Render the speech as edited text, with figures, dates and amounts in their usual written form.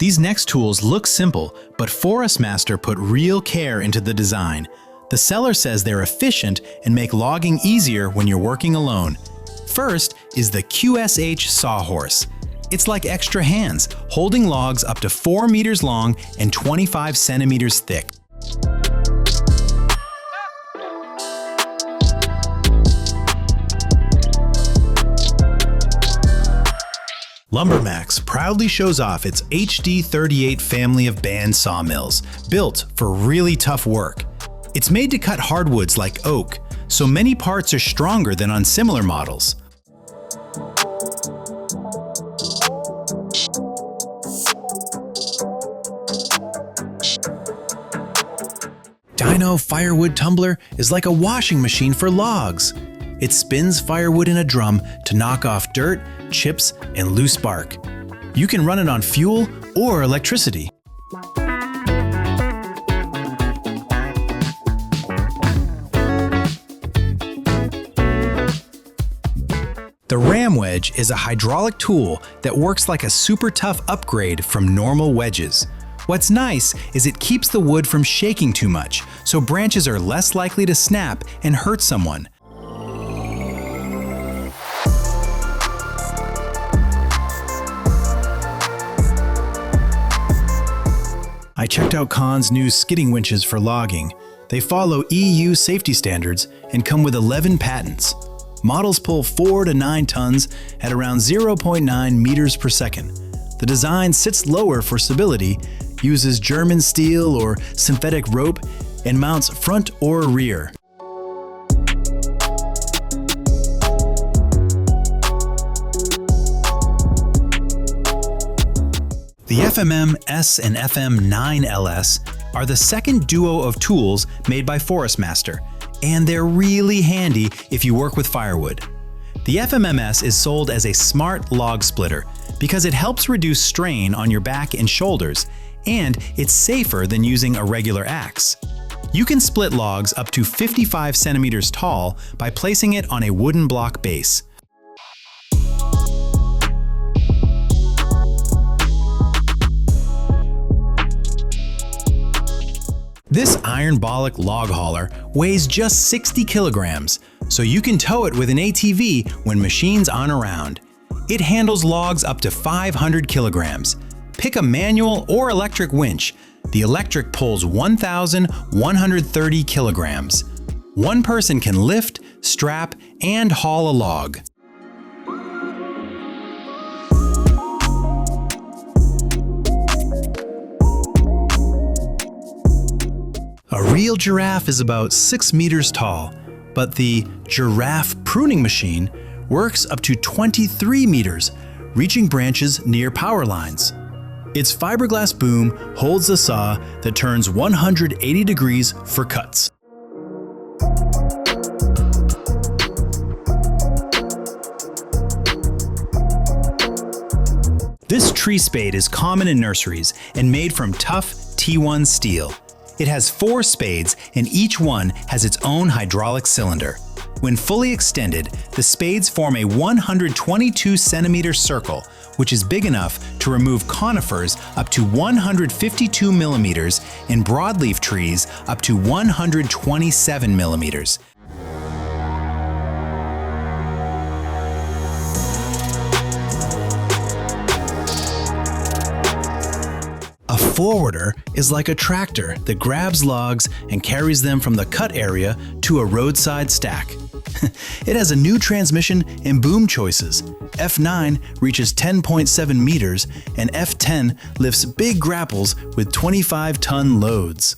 These next tools look simple, but Forestmaster put real care into the design. The seller says they're efficient and make logging easier when you're working alone. First is the QSH Sawhorse. It's like extra hands, holding logs up to 4 meters long and 25 centimeters thick. Lumbermax proudly shows off its HD38 family of band sawmills, built for really tough work. It's made to cut hardwoods like oak, so many parts are stronger than on similar models. Dino Firewood Tumbler is like a washing machine for logs. It spins firewood in a drum to knock off dirt, chips, and loose bark. You can run it on fuel or electricity. The Ram Wedge is a hydraulic tool that works like a super tough upgrade from normal wedges. What's nice is it keeps the wood from shaking too much, so branches are less likely to snap and hurt someone. I checked out Kahn's new skidding winches for logging. They follow EU safety standards and come with 11 patents. Models pull 4 to 9 tons at around 0.9 meters per second. The design sits lower for stability, uses German steel or synthetic rope, and mounts front or rear. The FMM-S and FM9LS are the second duo of tools made by Forestmaster, and they're really handy if you work with firewood. The FMM-S is sold as a smart log splitter because it helps reduce strain on your back and shoulders, and it's safer than using a regular axe. You can split logs up to 55 centimeters tall by placing it on a wooden block base. This Ironbolic log hauler weighs just 60 kilograms, so you can tow it with an ATV when machines aren't around. It handles logs up to 500 kilograms. Pick a manual or electric winch. The electric pulls 1,130 kilograms. One person can lift, strap, and haul a log. A real giraffe is about 6 meters tall, but the Giraffe Pruning Machine works up to 23 meters, reaching branches near power lines. Its fiberglass boom holds the saw that turns 180 degrees for cuts. This tree spade is common in nurseries and made from tough T1 steel. It has 4 spades and each one has its own hydraulic cylinder. When fully extended, the spades form a 122 centimeter circle, which is big enough to remove conifers up to 152 millimeters and broadleaf trees up to 127 millimeters. A forwarder is like a tractor that grabs logs and carries them from the cut area to a roadside stack. It has a new transmission and boom choices. F9 reaches 10.7 meters and F10 lifts big grapples with 25-ton loads.